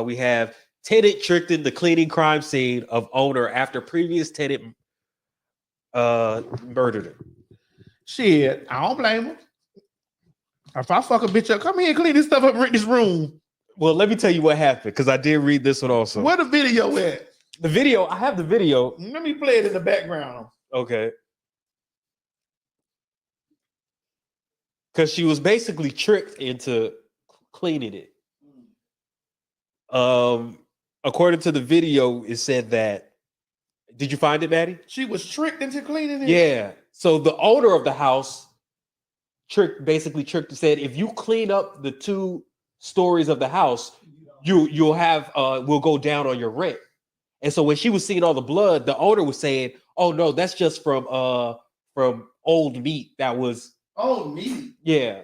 We have tenant tricked in the cleaning crime scene of owner after previous tenant murdered her. Shit, I don't blame him. If I fuck a bitch up, come here and clean this stuff up in this room. Well, let me tell you what happened, because I did read this one also. Where the video at? The video, I have the video. Let me play it in the background. Okay. Because she was basically tricked into cleaning it. According to the video, it said that. Did you find it, Maddie? She was tricked into cleaning it? Yeah. So the owner of the house basically tricked and said, if you clean up the 2 stories of the house, you'll have we'll go down on your rent. And so when she was seeing all the blood, the owner was saying, "Oh no, that's just from old meat that was old meat." Yeah.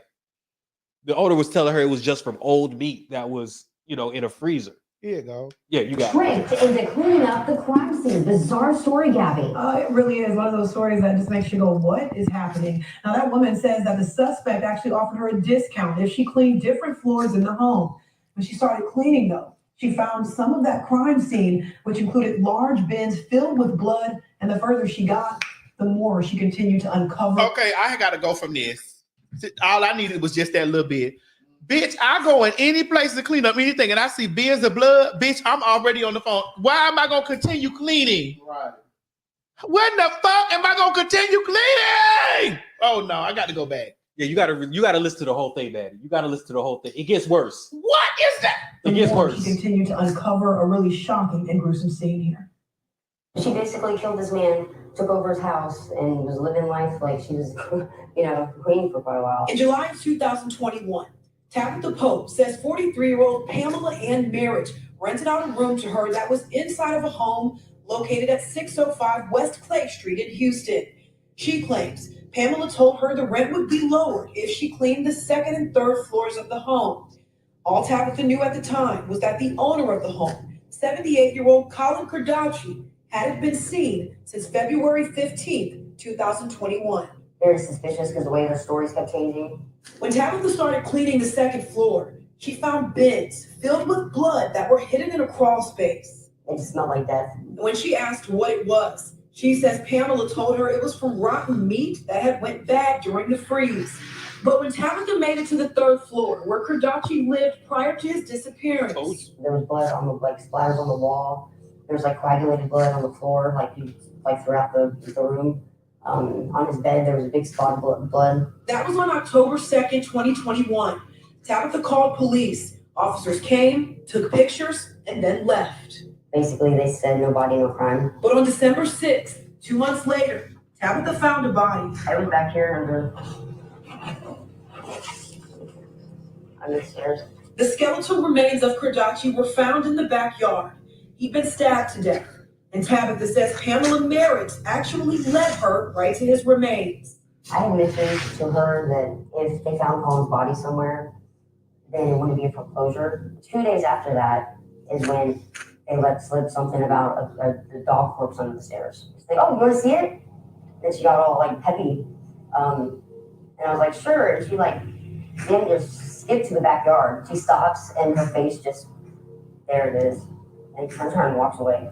The owner was telling her it was just from old meat that was, in a freezer. Here you go. Yeah, you got tricked into cleaning up the crime scene. Bizarre story, Gabby. It really is one of those stories that just makes you go, what is happening? Now, that woman says that the suspect actually offered her a discount if she cleaned different floors in the home. When she started cleaning, though, she found some of that crime scene, which included large bins filled with blood. And the further she got, the more she continued to uncover. Okay, I got to go from this. All I needed was just that little bit. Bitch, I go in any place to clean up anything and I see bins of blood, bitch, I'm already on the phone. Why am I going to continue cleaning? Right. When the fuck am I going to continue cleaning? Oh, no, I got to go back. Yeah, you got to listen to the whole thing, man. You got to listen to the whole thing. It gets worse. What is that? It gets worse. She continued to uncover a really shocking and gruesome scene here. She basically killed this man, took over his house, and was living life like she was, queen for quite a while. In July of 2021, Tabitha Pope says 43-year-old Pamela Ann Merritt rented out a room to her that was inside of a home located at 605 West Clay Street in Houston. She claims Pamela told her the rent would be lowered if she cleaned the 2nd and 3rd floors of the home. All Tabitha knew at the time was that the owner of the home, 78-year-old Colin Kardashian, hadn't been seen since February 15th, 2021. Very suspicious because the way the stories kept changing. When Tabitha started cleaning the 2nd floor, she found bins filled with blood that were hidden in a crawl space. It just smelled like death. When she asked what it was, she says Pamela told her it was from rotten meat that had went bad during the freeze. But when Tabitha made it to the 3rd floor, where Kardachi lived prior to his disappearance, there was blood on the splatters on the wall. There's coagulated blood on the floor, throughout the room. On his bed, there was a big spot of blood. That was on October 2nd, 2021. Tabitha called police. Officers came, took pictures, and then left. Basically, they said no body, no crime. But on December 6th, 2 months later, Tabitha found a body. I was back here under the stairs. The skeletal remains of Kardachi were found in the backyard. He'd been stabbed to death. And Tabitha says Pamela Merritt actually led her right to his remains. I had mentioned to her that if they found Colin's body somewhere, then it wouldn't be a foreclosure. 2 days after that is when they let slip something about the dog corpse under the stairs. She's like, "Oh, you want to see it?" Then she got all peppy. And I was like, "Sure." And she then just skipped to the backyard. She stops and her face just, there it is. And she turns around and walks away.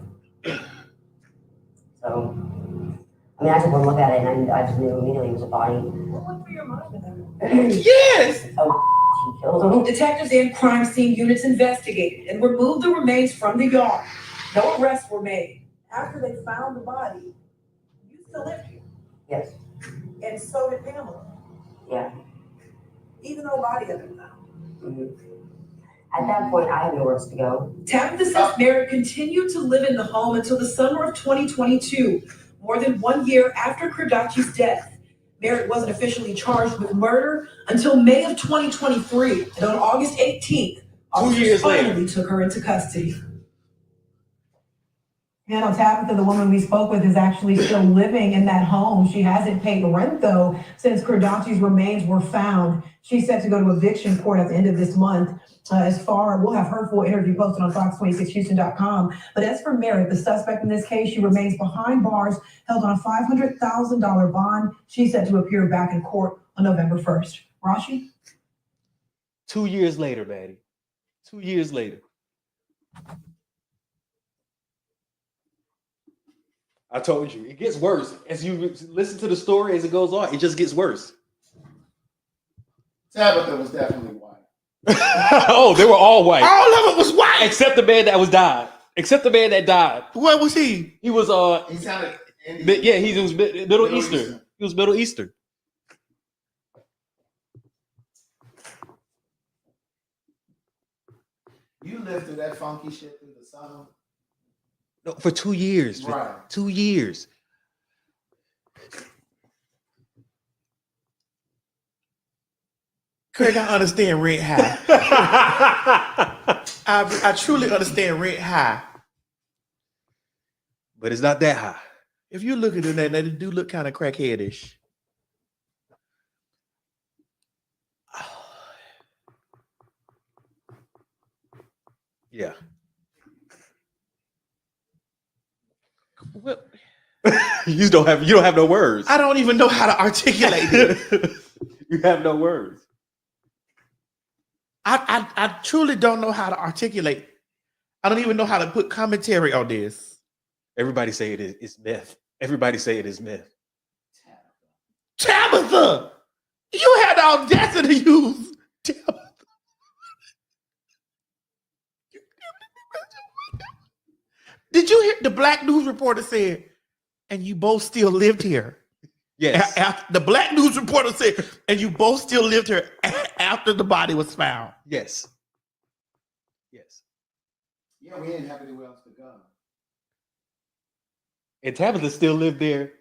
So, I took one look at it and I just knew immediately it was a body. What went through your mind then? Yes! Oh, she killed him. Detectives and crime scene units investigated and removed the remains from the yard. No arrests were made. After they found the body, you still lived here. Yes. And so did Pamela. Yeah. Even though body had been found. Mm-hmm. At that point, I had nowhere else to go. Tabitha says Merritt continued to live in the home until the summer of 2022, more than 1 year after Kardachi's death. Merritt wasn't officially charged with murder until May of 2023, and on August 18th, officers finally took her into custody. And on Tabitha, the woman we spoke with, is actually still living in that home. She hasn't paid rent, though, since Kardachi's remains were found. She's set to go to eviction court at the end of this month. We'll have her full interview posted on Fox26Houston.com. But as for Merritt, the suspect in this case, she remains behind bars, held on a $500,000 bond. She's set to appear back in court on November 1st. Rashi? 2 years later, Maddie. 2 years later. I told you, it gets worse as you listen to the story as it goes on. It just gets worse. Tabitha was definitely white. Oh, they were all white, All of it was white. except the man that was died. Except the man that died. What was he? He was He sounded Indian. yeah, he was Middle Eastern. He was Middle Eastern. You lived through that funky shit through the summer. No, for 2 years. For Right. 2 years. Craig, I understand rent high. I truly understand rent high. But it's not that high. If you look at them, they do look kind of crackheadish. Yeah. Well, you don't have no words. I don't even know how to articulate it. You have no words. I truly don't know how to articulate. I don't even know how to put commentary on this. Everybody say it's myth. Everybody say it is myth. Tabitha, you had the audacity to use Tabitha. Did you hear the black news reporter said, and you both still lived here? Yes. The black news reporter said, and you both still lived here after the body was found. Yes. Yes. Yeah, we didn't have anywhere else to go. And Tabitha still lived there.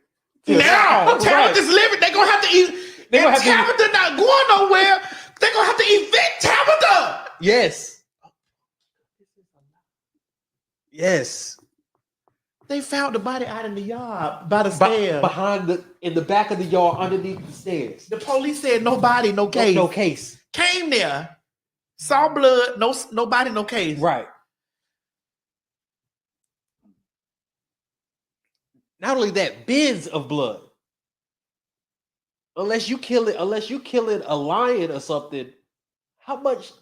Now, Right. Tabitha's living. They're gonna have to eat. They gonna If have to- Tabitha not going nowhere, they're gonna have to evict Tabitha. Yes. Yes. They found the body out in the yard by the stairs. In the back of the yard, underneath the stairs. The police said nobody, no case. No case. Came there, saw blood, nobody, no case. Right. Not only that, bins of blood. Unless you kill it a lion or something, how much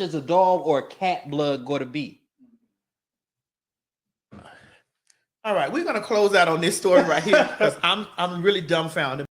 is a dog or a cat blood going to be? All right, we're gonna close out on this story right here because I'm really dumbfounded.